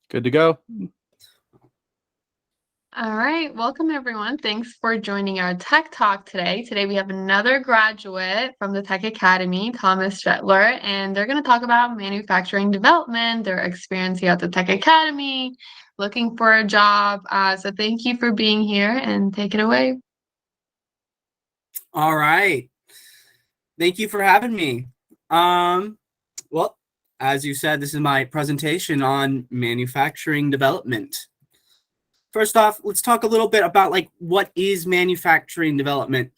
Good to go. All right, welcome everyone. Thanks for joining our Tech Talk today. Today we have another graduate from the Tech Academy, Thomas Shetler, and they're going to talk about manufacturing development, their experience here at the Tech Academy, looking for a job. So thank you for being here and take it away. All right. Thank you for having me. Well, as you said, this is my presentation on manufacturing development. First off, let's talk a little bit about what is manufacturing development.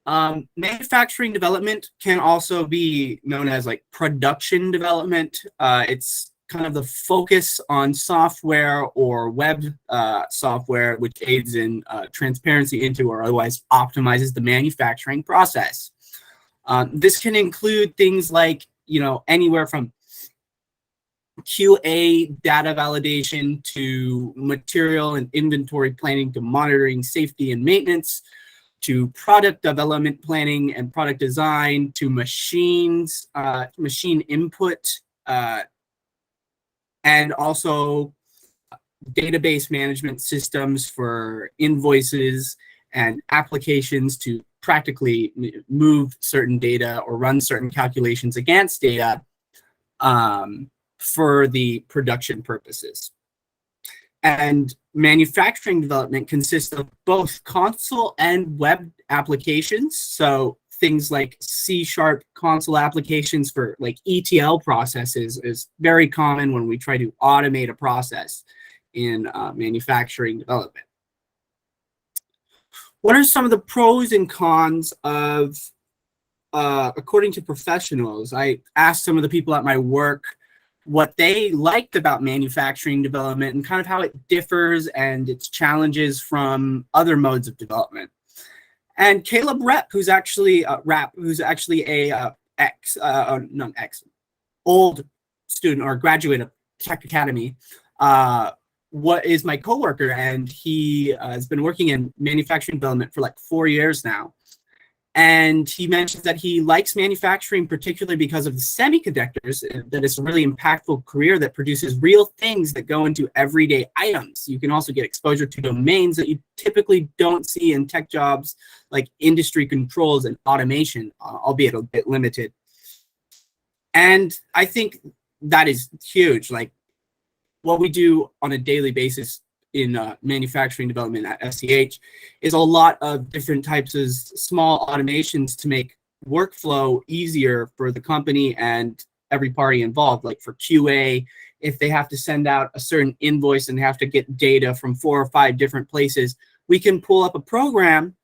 Manufacturing development can also be known as production development. It's kind of the focus on software or web software, which aids in transparency into or otherwise optimizes the manufacturing process. This can include things like, anywhere from QA data validation to material and inventory planning to monitoring safety and maintenance to product development planning and product design to machine input and also database management systems for invoices and applications to practically move certain data or run certain calculations against data for the production purposes. And manufacturing development consists of both console and web applications. So things like C# console applications for ETL processes is very common when we try to automate a process in manufacturing development. What are some of the pros and cons of, according to professionals? I asked some of the people at my work what they liked about manufacturing development and kind of how it differs and its challenges from other modes of development. And Caleb who's actually a old student or graduate of Tech Academy, what is my coworker, and he has been working in manufacturing development for 4 years now. And he mentions that he likes manufacturing particularly because of the semiconductors, that it's a really impactful career that produces real things that go into everyday items. You can also get exposure to domains that you typically don't see in tech jobs like industry controls and automation, albeit a bit limited. And I think that is huge. What we do on a daily basis in manufacturing development at SEH is a lot of different types of small automations to make workflow easier for the company and every party involved. Like for QA, if they have to send out a certain invoice and have to get data from 4 or 5 different places, we can pull up a program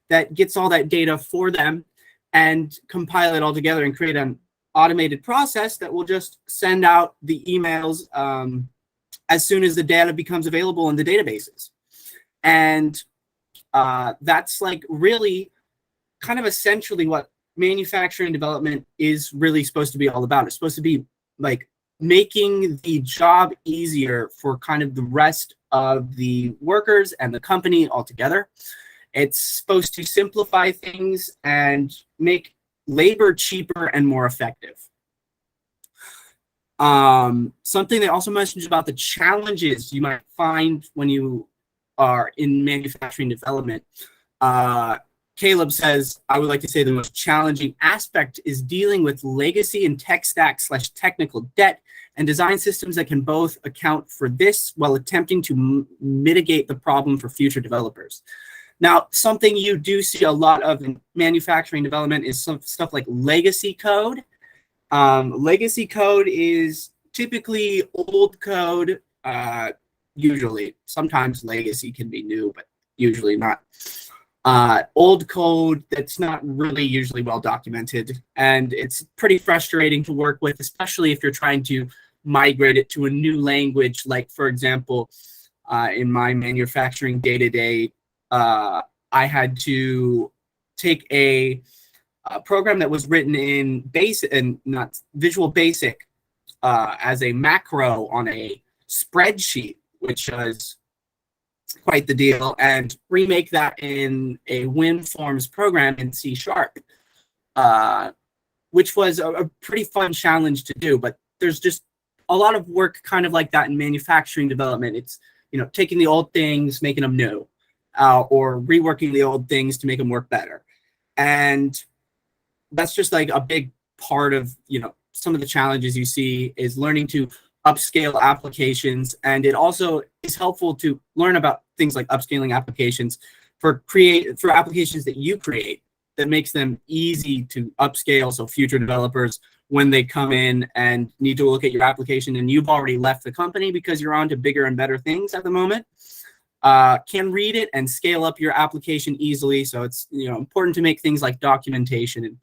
that gets all that data for them and compile it all together and create an automated process that will just send out the emails as soon as the data becomes available in the databases. And that's really kind of essentially what manufacturing development is really supposed to be all about. It's supposed to be making the job easier for kind of the rest of the workers and the company altogether. It's supposed to simplify things and make labor cheaper and more effective. Something they also mentioned about the challenges you might find when you are in manufacturing development. Caleb says, I would like to say the most challenging aspect is dealing with legacy and tech stack / technical debt and design systems that can both account for this while attempting to mitigate the problem for future developers. Now, something you do see a lot of in manufacturing development is some stuff like legacy code. Legacy code is typically old code, usually. Sometimes legacy can be new, but usually not. Old code that's not really usually well documented, and it's pretty frustrating to work with, especially if you're trying to migrate it to a new language. Like, for example, in my manufacturing day-to-day, I had to take a program that was written in Basic and not Visual Basic as a macro on a spreadsheet, which was quite the deal, and remake that in a WinForms program in C#, which was a pretty fun challenge to do. But there's just a lot of work kind of like that in manufacturing development. It's, taking the old things, making them new, or reworking the old things to make them work better. And that's just like a big part of, some of the challenges you see is learning to upscale applications. And it also is helpful to learn about things like upscaling applications for applications that you create, that makes them easy to upscale. So future developers, when they come in and need to look at your application and you've already left the company because you're on to bigger and better things at the moment, can read it and scale up your application easily. So it's, important to make things like documentation and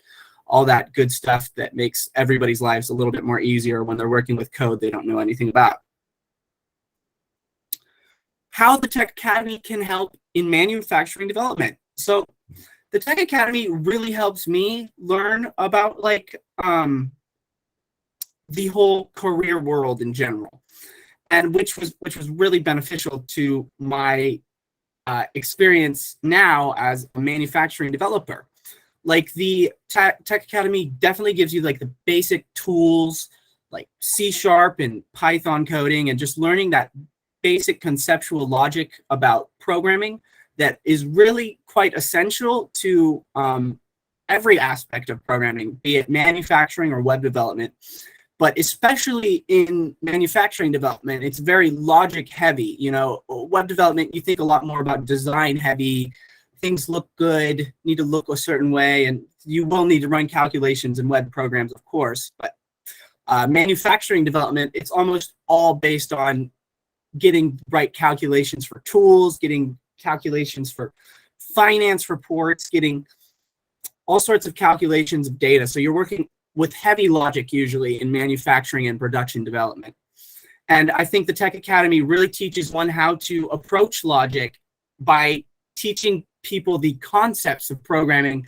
all that good stuff that makes everybody's lives a little bit more easier when they're working with code they don't know anything about. How the Tech Academy can help in manufacturing development. So the Tech Academy really helps me learn about the whole career world in general, and which was really beneficial to my experience now as a manufacturing developer. Like the Tech Academy definitely gives you like the basic tools like C# and Python coding, and just learning that basic conceptual logic about programming that is really quite essential to every aspect of programming, be it manufacturing or web development. But especially in manufacturing development, it's very logic heavy. Web development, you think a lot more about design heavy. Things look good, need to look a certain way, and you will need to run calculations in web programs, of course. But manufacturing development, it's almost all based on getting right calculations for tools, getting calculations for finance reports, getting all sorts of calculations of data. So you're working with heavy logic usually in manufacturing and production development. And I think the Tech Academy really teaches one how to approach logic by teaching people the concepts of programming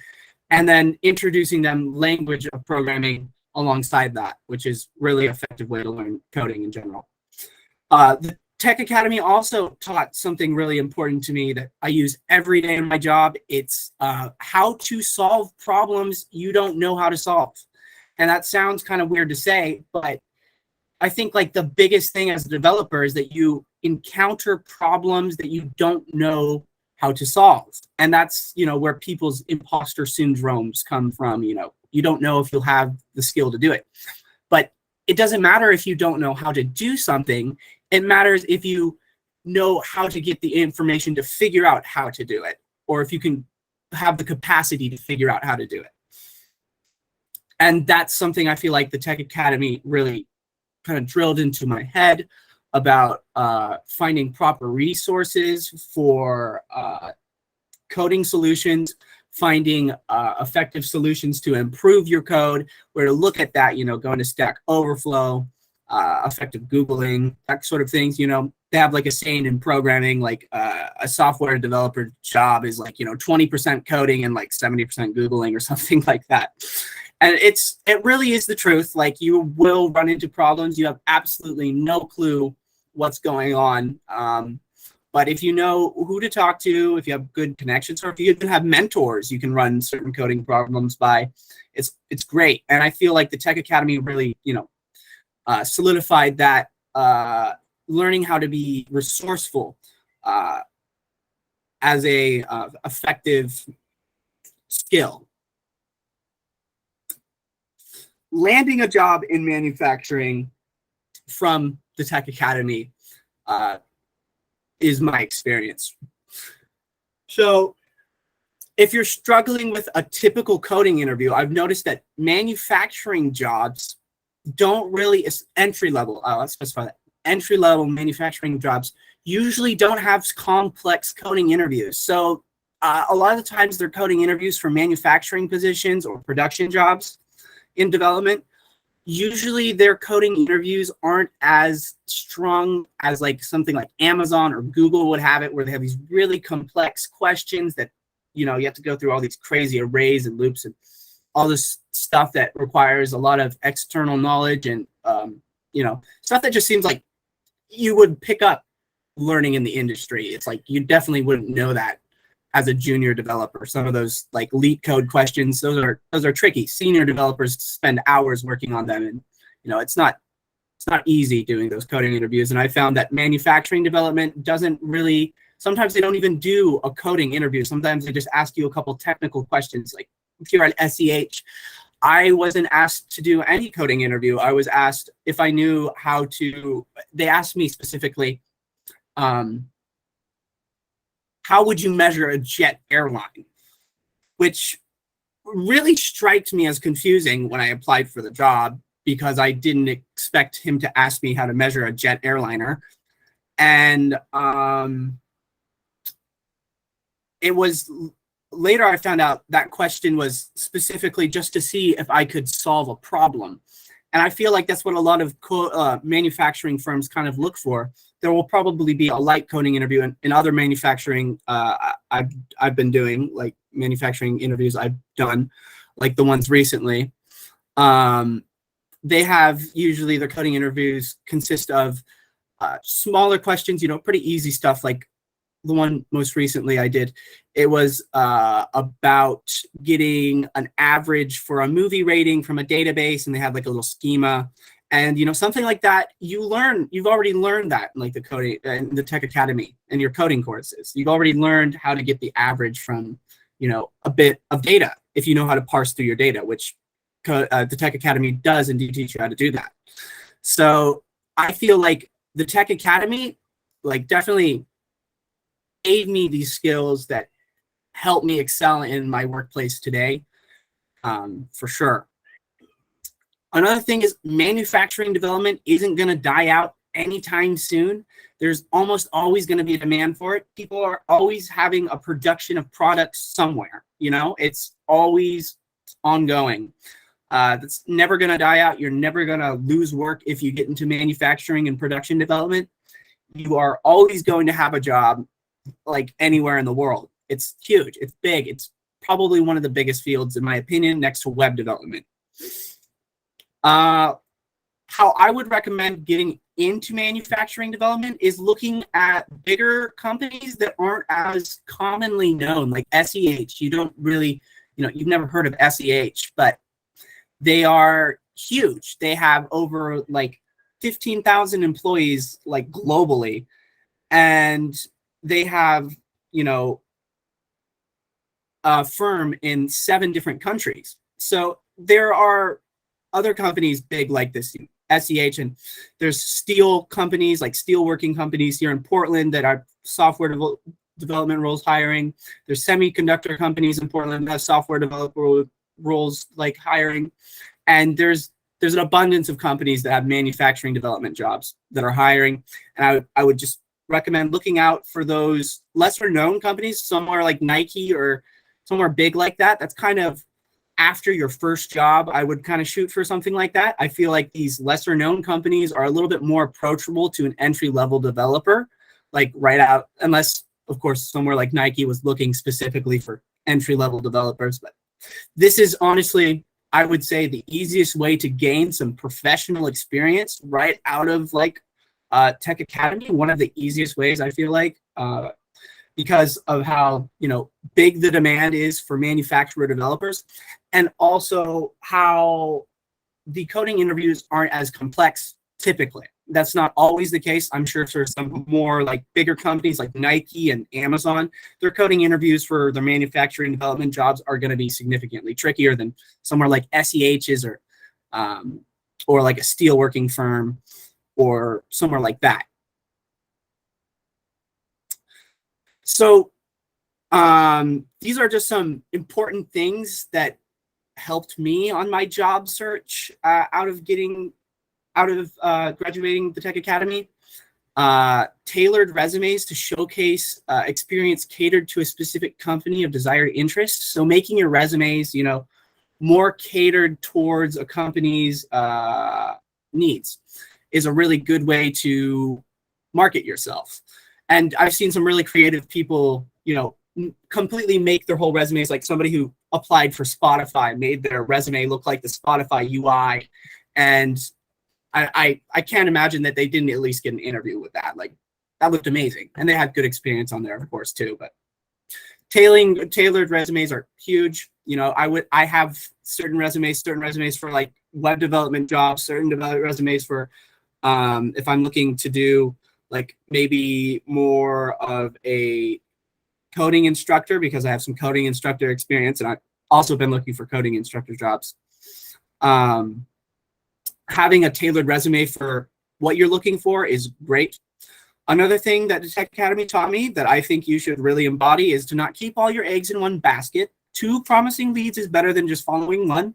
and then introducing them language of programming alongside that, which is really effective way to learn coding in general. The Tech Academy also taught something really important to me that I use every day in my job. It's how to solve problems you don't know how to solve. And that sounds kind of weird to say, but I think like the biggest thing as a developer is that you encounter problems that you don't know how to solve. And that's, where people's imposter syndromes come from. You don't know if you'll have the skill to do it. But it doesn't matter if you don't know how to do something. It matters if you know how to get the information to figure out how to do it, or if you can have the capacity to figure out how to do it. And that's something I feel like the Tech Academy really kind of drilled into my head about finding proper resources for coding solutions, finding effective solutions to improve your code, where to look at that, going to Stack Overflow, effective Googling, that sort of things. They have like a saying in programming, like a software developer job is like, 20% coding and like 70% Googling or something like that. And it really is the truth. Like, you will run into problems. You have absolutely no clue what's going on. But if you know who to talk to, if you have good connections, or if you even have mentors you can run certain coding problems by, it's great. And I feel like the Tech Academy really, solidified that learning how to be resourceful as a effective skill. Landing a job in manufacturing from the Tech Academy is my experience. So if you're struggling with a typical coding interview, I've noticed that manufacturing jobs don't really, entry level, let's specify that, entry level manufacturing jobs usually don't have complex coding interviews. So a lot of the times they're coding interviews for manufacturing positions or production jobs in development. Usually their coding interviews aren't as strong as like something like Amazon or Google would have it, where they have these really complex questions that, you have to go through all these crazy arrays and loops and all this stuff that requires a lot of external knowledge and, stuff that just seems like you would pick up learning in the industry. It's like you definitely wouldn't know that as a junior developer. Some of those like leak code questions, those are tricky. Senior developers spend hours working on them, and it's not it's not easy doing those coding interviews. And I found that manufacturing development doesn't really, sometimes they don't even do a coding interview. Sometimes they just ask you a couple technical questions. Like here at SEH, I wasn't asked to do any coding interview. I was asked if I knew how to, they asked me specifically, how would you measure a jet airline? Which really struck me as confusing when I applied for the job, because I didn't expect him to ask me how to measure a jet airliner. And it was later I found out that question was specifically just to see if I could solve a problem. And I feel like that's what a lot of manufacturing firms kind of look for. There will probably be a light coding interview in other manufacturing I've been doing, like manufacturing interviews I've done, like the ones recently. They have usually their coding interviews consist of smaller questions, pretty easy stuff. Like the one most recently I did, it was about getting an average for a movie rating from a database, and they had like a little schema, and something like that. You've already learned that in like the coding in the Tech Academy and your coding courses. You've already learned how to get the average from a bit of data, if you know how to parse through your data, which the Tech Academy does indeed teach you how to do that. So I feel like the Tech Academy like definitely gave me these skills that help me excel in my workplace today, for sure. Another thing is manufacturing development isn't going to die out anytime soon. There's almost always going to be a demand for it. People are always having a production of products somewhere. It's always ongoing. That's never going to die out. You're never going to lose work if you get into manufacturing and production development. You are always going to have a job like anywhere in the world. It's huge. It's big. It's probably one of the biggest fields, in my opinion, next to web development. How I would recommend getting into manufacturing development is looking at bigger companies that aren't as commonly known, like SEH. You don't really, you've never heard of SEH, but they are huge. They have over like 15,000 employees like globally, and they have, a firm in 7 different countries. So there are other companies big like this, SEH, and there's steel companies, like steelworking companies here in Portland that are software development roles hiring. There's semiconductor companies in Portland that have software developer roles like hiring. And there's an abundance of companies that have manufacturing development jobs that are hiring. And I would just recommend looking out for those lesser known companies, somewhere like Nike or somewhere big like that. That's kind of after your first job. I would kind of shoot for something like that. I feel like these lesser known companies are a little bit more approachable to an entry level developer, like right out, unless of course somewhere like Nike was looking specifically for entry level developers. But this is honestly, I would say, the easiest way to gain some professional experience right out of like Tech Academy. One of the easiest ways, I feel like, because of how big the demand is for manufacturer developers, and also how the coding interviews aren't as complex typically. That's not always the case. I'm sure for some more like bigger companies like Nike and Amazon, their coding interviews for their manufacturing development jobs are going to be significantly trickier than somewhere like SEH's or like a steelworking firm or somewhere like that. So these are just some important things that helped me on my job search out of graduating the Tech Academy. Tailored resumes to showcase experience catered to a specific company of desired interest. So making your resumes, more catered towards a company's needs is a really good way to market yourself. And I've seen some really creative people, completely make their whole resumes, like somebody who applied for Spotify made their resume look like the Spotify UI. And I can't imagine that they didn't at least get an interview with that. Like, that looked amazing. And they had good experience on there, of course, too. But tailored resumes are huge. I have certain resumes for like web development jobs, certain resumes for If I'm looking to do like maybe more of a coding instructor, because I have some coding instructor experience, and I've also been looking for coding instructor jobs. Having a tailored resume for what you're looking for is great. Another thing that the Tech Academy taught me that I think you should really embody is to not keep all your eggs in one basket. 2 promising leads is better than just following one.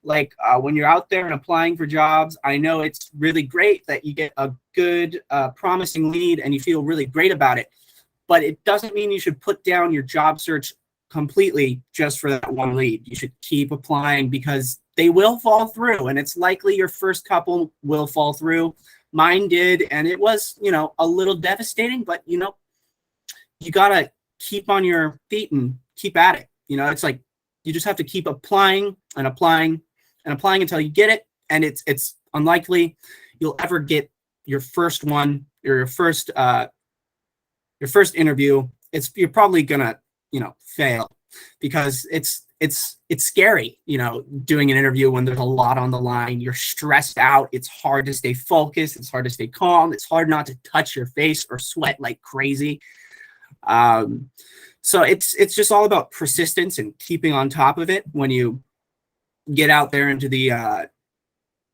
Like when you're out there and applying for jobs, I know it's really great that you get a good promising lead and you feel really great about it, but it doesn't mean you should put down your job search completely just for that one lead. You should keep applying because they will fall through, and it's likely your first couple will fall through. Mine did, and it was, a little devastating, but, you gotta keep on your feet and keep at it. It's like you just have to keep applying and applying and applying until you get it, and it's unlikely you'll ever get your first one or your first interview. You're probably gonna fail because it's scary, doing an interview when there's a lot on the line. You're stressed out. It's hard to stay focused. It's hard to stay calm. It's hard not to touch your face or sweat like crazy. So it's just all about persistence and keeping on top of it when you get out there into the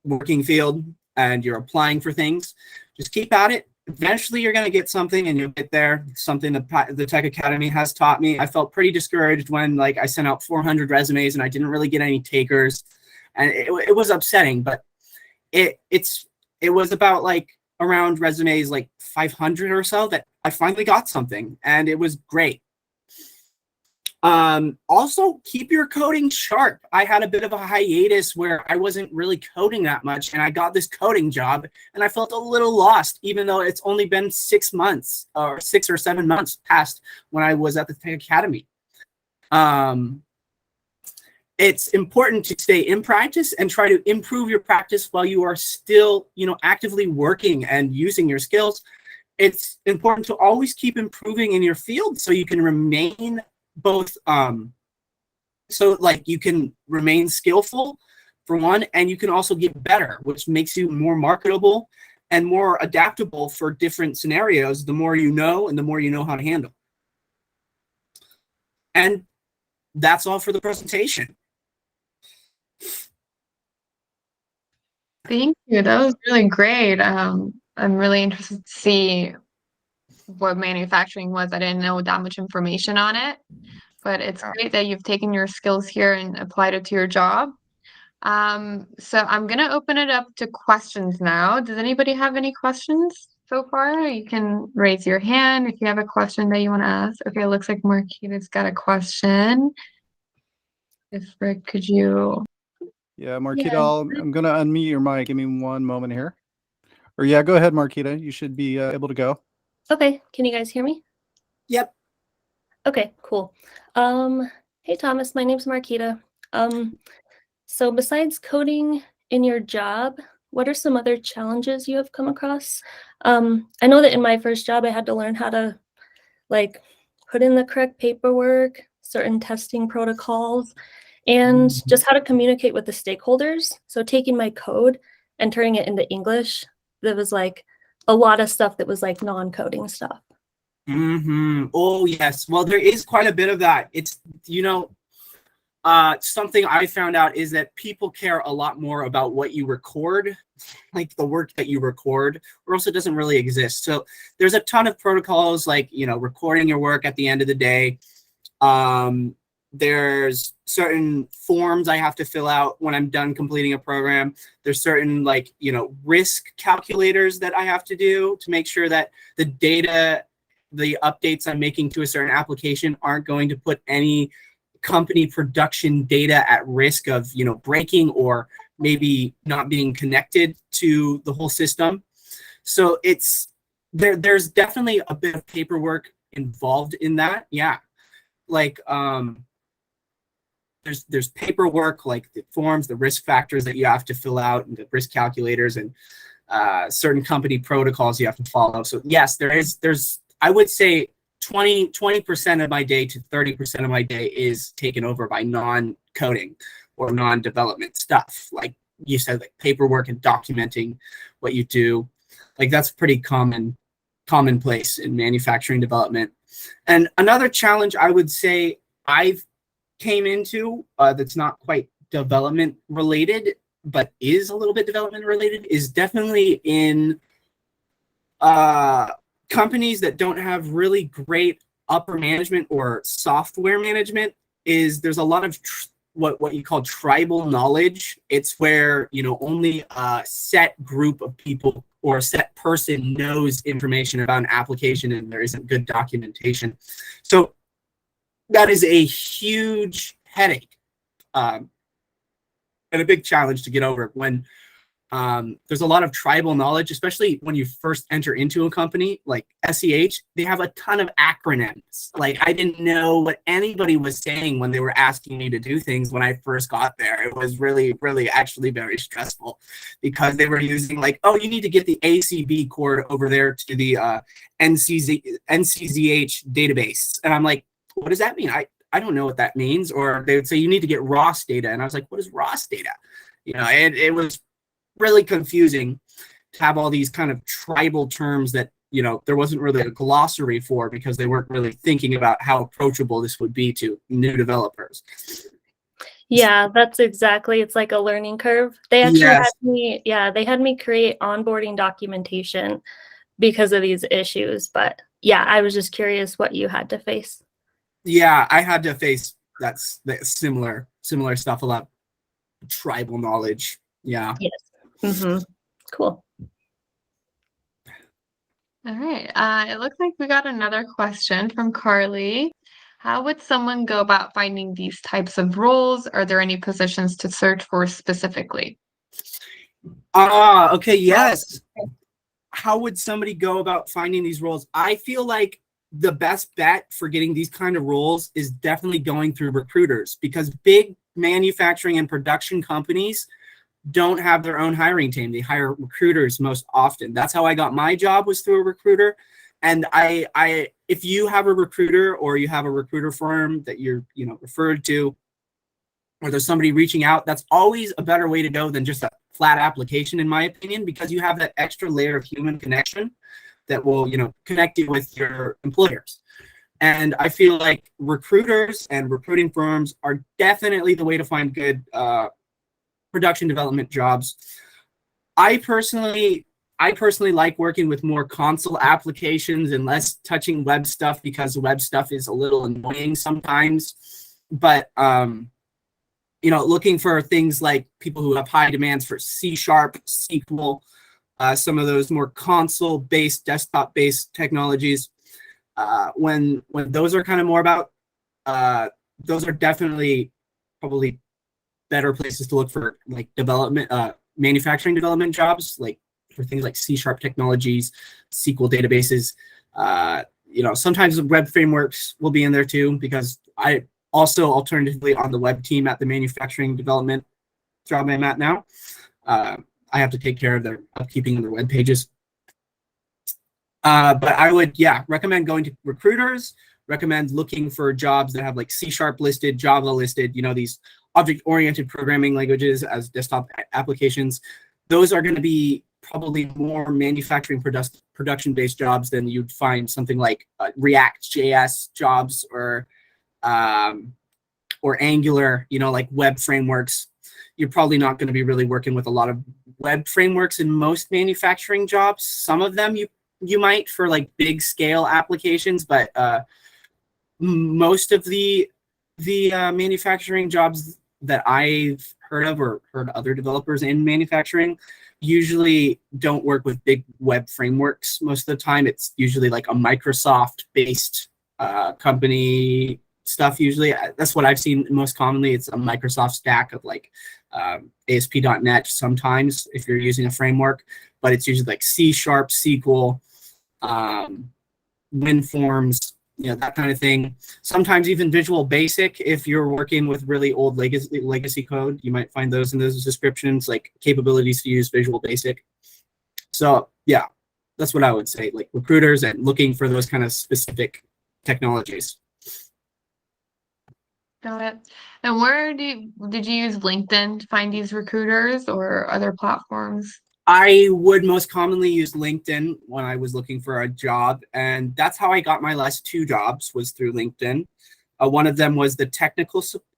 working field and you're applying for things. Just keep at it. Eventually you're going to get something and you'll get there. Something that the Tech Academy has taught me. I felt pretty discouraged when I sent out 400 resumes and I didn't really get any takers, and it was upsetting, but it was about around resumes 500 or so that I finally got something, and it was great. Also keep your coding sharp. I had a bit of a hiatus where I wasn't really coding that much, and I got this coding job and I felt a little lost, even though it's only been 6 months or 6 or 7 months past when I was at the Tech Academy. It's important to stay in practice and try to improve your practice while you are still, actively working and using your skills. It's important to always keep improving in your field so you can remain both you can remain skillful for one, and you can also get better, which makes you more marketable and more adaptable for different scenarios the more you know and the more you know how to handle. And that's all for the presentation. Thank you. That was really great. I'm really interested to see what manufacturing was. I didn't know that much information on it, but it's great that you've taken your skills here and applied it to your job. So I'm going to open it up to questions now. Does anybody have any questions so far? You can raise your hand if you have a question that you want to ask. Okay, it looks like Marquita's got a question. If Rick, could you? Yeah, Marquita, I'm going to unmute your mic. Give me one moment here. Or yeah, go ahead, Marquita. You should be able to go. Okay, can you guys hear me? Yep. Okay, cool. Hey Thomas, my name's Marquita. So besides coding in your job, what are some other challenges you have come across? I know that in my first job, I had to learn how to put in the correct paperwork, certain testing protocols, and just how to communicate with the stakeholders. So taking my code and turning it into English, there was a lot of stuff that was non-coding stuff. Oh yes. Well, there is quite a bit of that. It's something I found out is that people care a lot more about what you record, the work that you record, or else it doesn't really exist. So there's a ton of protocols recording your work at the end of the day. There's certain forms I have to fill out when I'm done completing a program. There's certain risk calculators that I have to do to make sure that the data, the updates I'm making to a certain application aren't going to put any company production data at risk of breaking or maybe not being connected to the whole system. So there's definitely a bit of paperwork involved in that. Yeah. There's paperwork, the forms, the risk factors that you have to fill out, and the risk calculators, and certain company protocols you have to follow. So yes, there's I would say 20% of my day to 30% of my day is taken over by non-coding or non-development stuff, you said, like paperwork and documenting what you do. Like that's pretty commonplace in manufacturing development. And another challenge I would say I've came into that's not quite development related, but is a little bit development related, is definitely in companies that don't have really great upper management or software management. Is there's a lot of what you call tribal knowledge. It's where, you know, only a set group of people or a set person knows information about an application, and there isn't good documentation. So that is a huge headache and a big challenge to get over when there's a lot of tribal knowledge, especially when you first enter into a company like SEH. They have a ton of acronyms. Like I didn't know what anybody was saying when they were asking me to do things when I first got there. It was really, really actually very stressful because they were using like, oh, you need to get the ACB cord over there to the NCZH database. And I'm like, what does that mean? I don't know what that means. Or they would say, you need to get ROS data. And I was like, what is ROS data? You know, it was really confusing to have all these kind of tribal terms that, you know, there wasn't really a glossary for because they weren't really thinking about how approachable this would be to new developers. Yeah, that's exactly. It's like a learning curve. They actually had me, they had me create onboarding documentation because of these issues. But yeah, I was just curious what you had to face. Yeah, I had to face that similar stuff, a lot of tribal knowledge. Yeah. Yes. Mm-hmm. Cool. All right. It looks like we got another question from Carly. How would someone go about finding these types of roles? Are there any positions to search for specifically? Okay, yes. How would somebody go about finding these roles? I feel like the best bet for getting these kind of roles is definitely going through recruiters, because big manufacturing and production companies don't have their own hiring team. They hire recruiters most often. That's how I got my job, was through a recruiter. And if you have a recruiter, or you have a recruiter firm that you're, you know, referred to, or there's somebody reaching out, that's always a better way to go than just a flat application, in my opinion, because you have that extra layer of human connection that will, you know, connect you with your employers. And I feel like recruiters and recruiting firms are definitely the way to find good production development jobs. I personally like working with more console applications and less touching web stuff, because web stuff is a little annoying sometimes. But you know, looking for things like people who have high demands for C#, SQL, some of those more console-based, desktop-based technologies. When those are kind of more about, those are definitely probably better places to look for, like development, manufacturing development jobs, like for things like C# technologies, SQL databases. You know, sometimes web frameworks will be in there too, because I also alternatively on the web team at the manufacturing development job I'm at now. I have to take care of their upkeeping of their web pages. But I would, recommend going to recruiters, recommend looking for jobs that have like C# listed, Java listed, you know, these object-oriented programming languages as desktop applications. Those are going to be probably more manufacturing production-based jobs than you'd find something like React.js jobs or Angular, you know, like web frameworks. You're probably not going to be really working with a lot of web frameworks in most manufacturing jobs. Some of them you might for like big scale applications, but most of the manufacturing jobs that I've heard of or heard other developers in manufacturing usually don't work with big web frameworks. Most of the time, it's usually like a Microsoft-based company stuff. Usually, that's what I've seen most commonly. It's a Microsoft stack of like ASP.NET sometimes if you're using a framework, but it's usually like C#, SQL, WinForms, you know, that kind of thing. Sometimes even Visual Basic. If you're working with really old legacy code, you might find those in those descriptions, like capabilities to use Visual Basic. So yeah, that's what I would say, like recruiters and looking for those kind of specific technologies. Got it. And where did you use LinkedIn to find these recruiters or other platforms? I would most commonly use LinkedIn when I was looking for a job, and that's how I got my last 2 jobs, was through LinkedIn. One of them was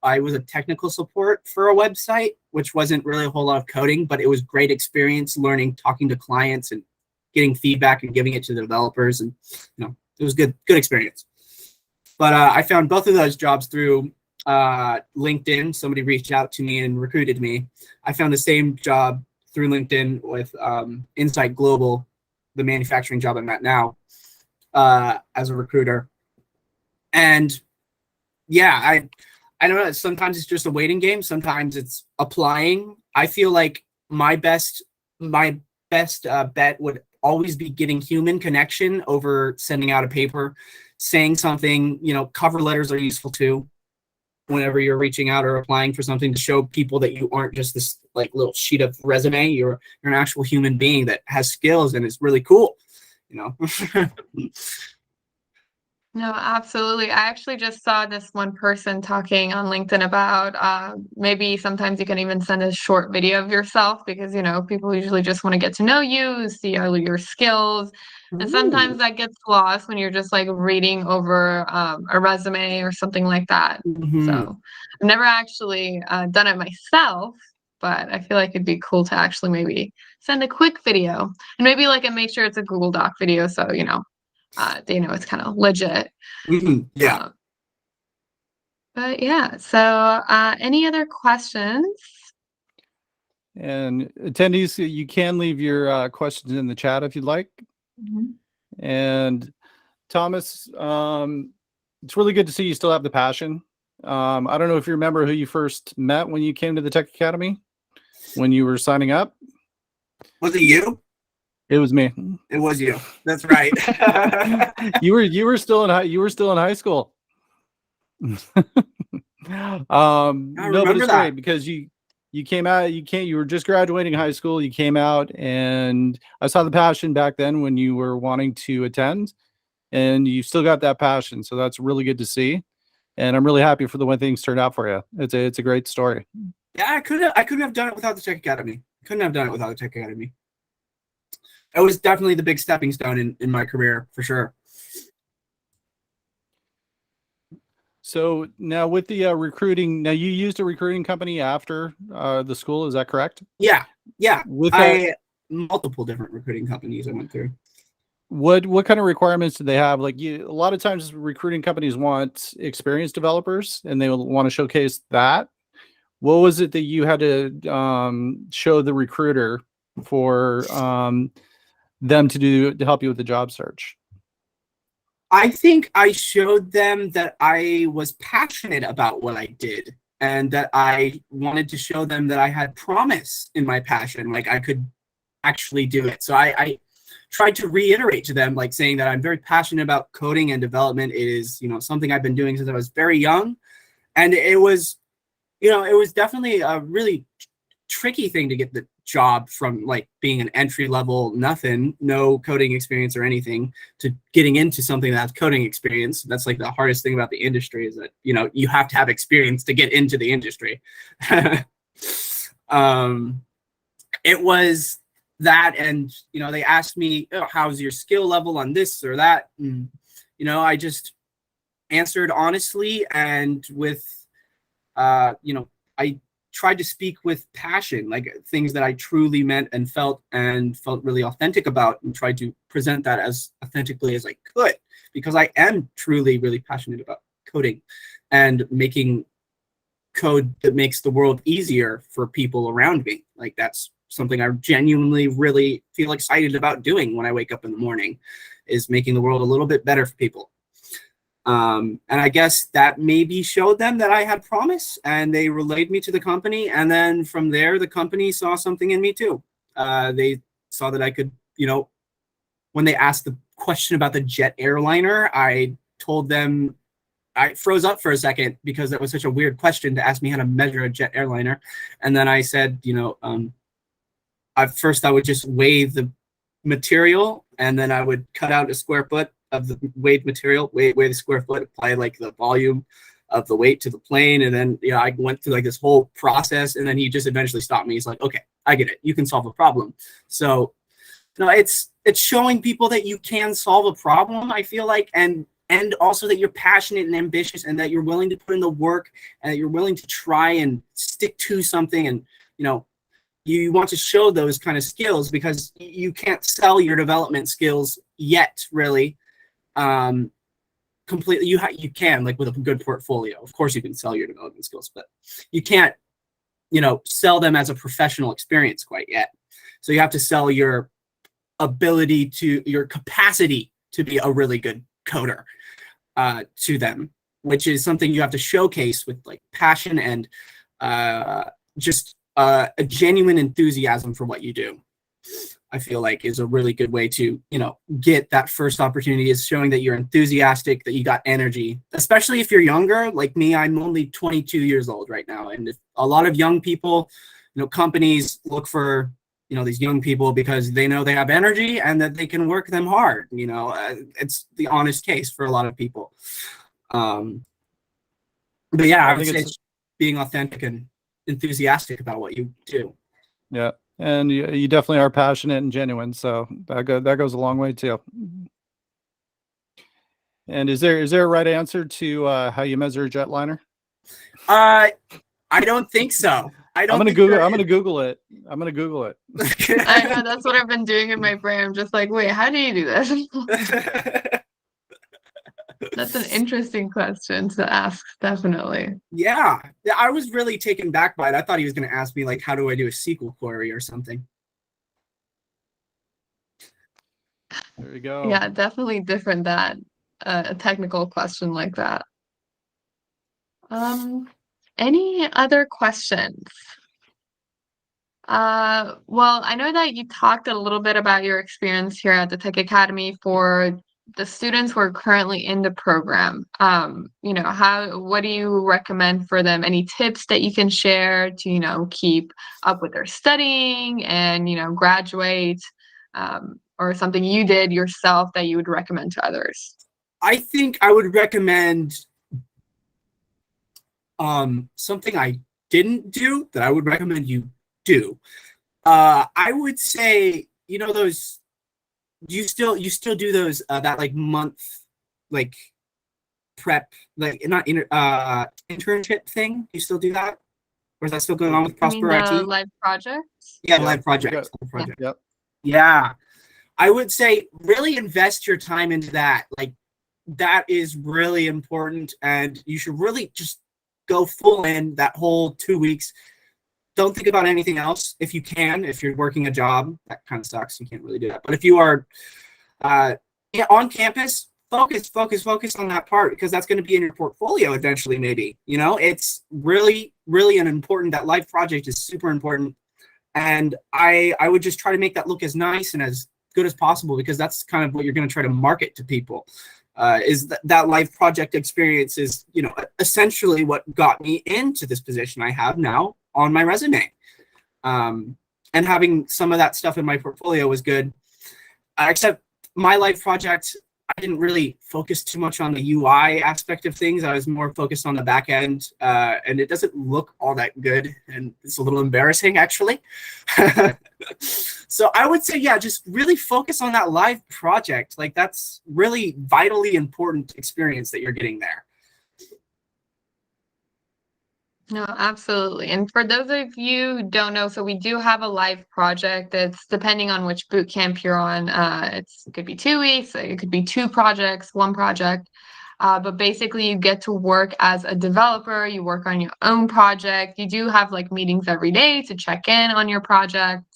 I was a technical support for a website, which wasn't really a whole lot of coding, but it was great experience learning, talking to clients and getting feedback and giving it to the developers. And, it was good experience. But I found both of those jobs through LinkedIn. Somebody reached out to me and recruited me. I found the same job through LinkedIn with Insight Global, the manufacturing job I'm at now, as a recruiter. And yeah, I don't know. Sometimes it's just a waiting game. Sometimes it's applying. I feel like my best bet would always be getting human connection over sending out a paper, saying something. Cover letters are useful too, whenever you're reaching out or applying for something, to show people that you aren't just this like little sheet of resume. You're an actual human being that has skills and is really cool. No, absolutely. I actually just saw this one person talking on LinkedIn about maybe sometimes you can even send a short video of yourself because, people usually just want to get to know you, see all your skills. And sometimes that gets lost when you're just like reading over a resume or something like that. So I've never actually done it myself, but I feel like it'd be cool to actually maybe send a quick video and maybe make sure it's a Google Doc video. So, they know it's kind of legit. Yeah. But yeah, so any other questions? And attendees, you can leave your questions in the chat if you'd like. And Thomas, it's really good to see you still have the passion. I don't know if you remember who you first met when you came to the Tech Academy, when you were signing up. Was it you? It was me. It was you. That's right. You were still in high school. No, but it's great because you came out. You were just graduating high school. You came out, and I saw the passion back then when you were wanting to attend, and you still got that passion. So that's really good to see, and I'm really happy for the way things turned out for you. It's a great story. Yeah, I couldn't have done it without the Tech Academy. Couldn't have done it without the Tech Academy. It was definitely the big stepping stone in my career, for sure. So now with the recruiting, now you used a recruiting company after the school, is that correct? Yeah. With multiple different recruiting companies I went through. What kind of requirements do they have? Like a lot of times recruiting companies want experienced developers and they will want to showcase that. What was it that you had to show the recruiter for them to help you with the job search? I think I showed them that I was passionate about what I did and that I wanted to show them that I had promise in my passion, like I could actually do it. So I tried to reiterate to them, like saying that I'm very passionate about coding and development. It is, something I've been doing since I was very young. And it was definitely a really tricky thing to get the job from like being an entry level, no coding experience or anything, to getting into something that's coding experience. That's like the hardest thing about the industry is that, you have to have experience to get into the industry. It was that, and, they asked me, how's your skill level on this or that? And, I just answered honestly and with, I tried to speak with passion, like things that I truly meant and felt really authentic about, and tried to present that as authentically as I could, because I am truly really passionate about coding and making code that makes the world easier for people around me. Like that's something I genuinely really feel excited about doing when I wake up in the morning, is making the world a little bit better for people. And I guess that maybe showed them that I had promise, and they relayed me to the company. And then from there, the company saw something in me too. They saw that I could, when they asked the question about the jet airliner, I told them, I froze up for a second because that was such a weird question to ask me how to measure a jet airliner. And then I said, at first I would just weigh the material, and then I would cut out a square foot of the weighed material, weigh the square foot, apply like the volume of the weight to the plane. And then, I went through like this whole process, and then he just eventually stopped me. He's like, okay, I get it. You can solve a problem. So, it's showing people that you can solve a problem, I feel like, and also that you're passionate and ambitious, and that you're willing to put in the work, and that you're willing to try and stick to something. And, you want to show those kind of skills, because you can't sell your development skills yet, really. Completely, you can, like, with a good portfolio. Of course, you can sell your development skills, but you can't, sell them as a professional experience quite yet. So you have to sell your ability your capacity to be a really good coder to them, which is something you have to showcase with like passion and just a genuine enthusiasm for what you do. I feel like is a really good way to, get that first opportunity, is showing that you're enthusiastic, that you got energy, especially if you're younger. Like me, I'm only 22 years old right now. And if a lot of young people, companies look for, these young people because they know they have energy and that they can work them hard. It's the honest case for a lot of people. But yeah, I would say it's being authentic and enthusiastic about what you do. Yeah. And you definitely are passionate and genuine. So that goes a long way too. And is there a right answer to how you measure a jetliner? I don't think so. I'm gonna Google it. I'm gonna Google it. I know, that's what I've been doing in my brain. I'm just like, wait, how do you do this? That's an interesting question to ask, definitely. Yeah, I was really taken back by it. I thought he was going to ask me, like, how do I do a SQL query or something? There you go. Yeah, definitely different than a technical question like that. Any other questions? Well, I know that you talked a little bit about your experience here at the Tech Academy. For the students who are currently in the program, what do you recommend for them? Any tips that you can share to, keep up with their studying and, graduate, or something you did yourself that you would recommend to others? I think I would recommend something I didn't do that I would recommend you do. I would say, those, you still do those that like month like prep, like not internship thing. You still do that, or is that still going on with Prosper IT? Live projects? Yeah, live projects. Yep. Yeah, I would say really invest your time into that. Like, that is really important, and you should really just go full in that whole 2 weeks. Don't think about anything else if you can. If you're working a job, that kind of sucks. You can't really do that. But if you are on campus, focus on that part, because that's going to be in your portfolio eventually, maybe. It's really, really that live project is super important. And I would just try to make that look as nice and as good as possible, because that's kind of what you're going to try to market to people. Is that live project experience is, essentially what got me into this position I have now on my resume. And having some of that stuff in my portfolio was good. Except my live project, I didn't really focus too much on the UI aspect of things. I was more focused on the back end, and it doesn't look all that good, and it's a little embarrassing, actually. So I would say, yeah, just really focus on that live project. Like, that's really vitally important experience that you're getting there. No, absolutely. And for those of you who don't know, so we do have a live project. It's depending on which boot camp you're on. It could be 2 weeks, it could be 2 projects, 1 project. But basically, you get to work as a developer. You work on your own project. You do have like meetings every day to check in on your projects.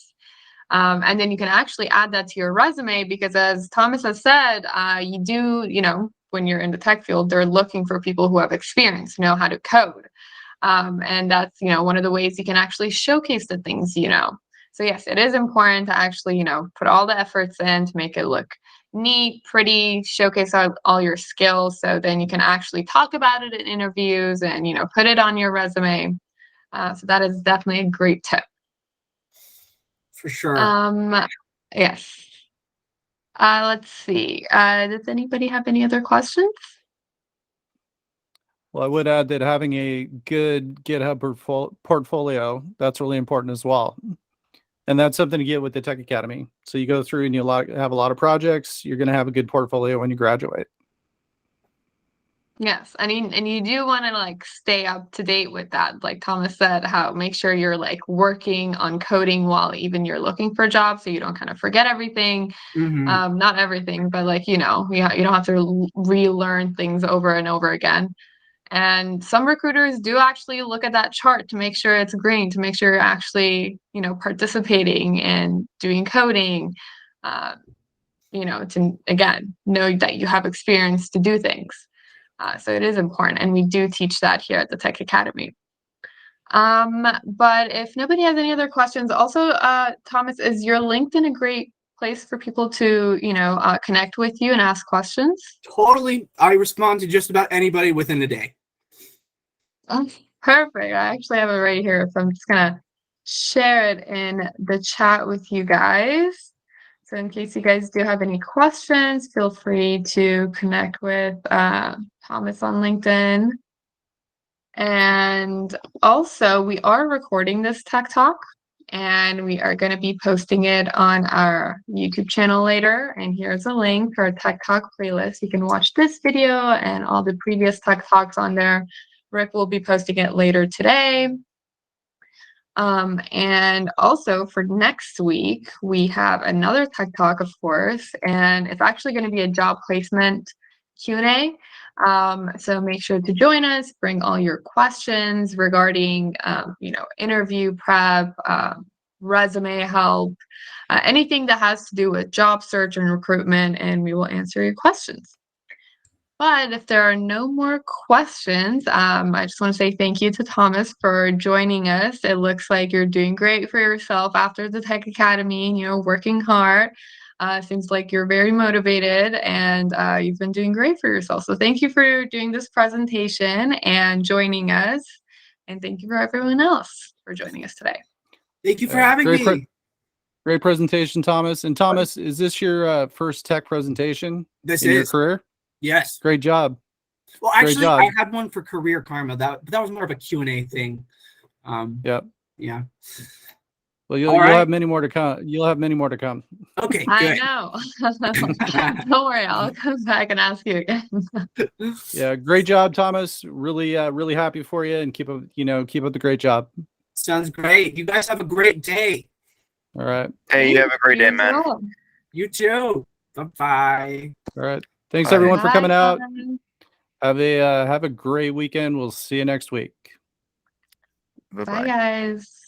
And then you can actually add that to your resume, because as Thomas has said, you do, when you're in the tech field, they're looking for people who have experience, know how to code. And that's, one of the ways you can actually showcase the things, So yes, it is important to actually, put all the efforts in to make it look neat, pretty, showcase all your skills. So then you can actually talk about it in interviews and, put it on your resume. So that is definitely a great tip. For sure. Yes. Let's see. Does anybody have any other questions? Well, I would add that having a good GitHub portfolio, that's really important as well. And that's something to get with the Tech Academy. So you go through and you have a lot of projects. You're going to have a good portfolio when you graduate. Yes, and you do want to like stay up to date with that. Like Thomas said, how make sure you're like working on coding while even you're looking for jobs, so you don't kind of forget everything. Not everything, but like you don't have to relearn things over and over again. And some recruiters do actually look at that chart to make sure it's green, to make sure you're actually participating and doing coding. To again know that you have experience to do things. So it is important, and we do teach that here at the Tech Academy. But if nobody has any other questions, also, Thomas, is your LinkedIn a great place for people to, connect with you and ask questions? Totally. I respond to just about anybody within a day. Oh, perfect. I actually have it right here, so I'm just gonna share it in the chat with you guys. So in case you guys do have any questions, feel free to connect with Thomas on LinkedIn. And also, we are recording this Tech Talk, and we are going to be posting it on our YouTube channel later. And here's a link for our Tech Talk playlist. You can watch this video and all the previous Tech Talks on there. Rick will be posting it later today. And also for next week, we have another Tech Talk, of course, and it's actually going to be a job placement Q&A. So make sure to join us, bring all your questions regarding, interview prep, resume help, anything that has to do with job search and recruitment, and we will answer your questions. But if there are no more questions, I just want to say thank you to Thomas for joining us. It looks like you're doing great for yourself after the Tech Academy, and working hard. Seems like you're very motivated, and you've been doing great for yourself. So thank you for doing this presentation and joining us. And thank you for everyone else for joining us today. Thank you for having me. Great presentation, Thomas. And Thomas, is this your first tech presentation in your career? Yes. Great job. Well, actually, I had one for Career Karma. That was more of a Q&A thing. Yep. Yeah. Well, you'll have many more to come. You'll have many more to come. Okay, good. I know. Don't worry, I'll come back and ask you again. Yeah, great job, Thomas. Really, really happy for you, and keep up the great job. Sounds great. You guys have a great day. All right. Hey, you have a great day, man. You too. Bye-bye. All right. Thanks everyone for coming out. Bye. Have a great weekend. We'll see you next week. Bye-bye. Bye, guys.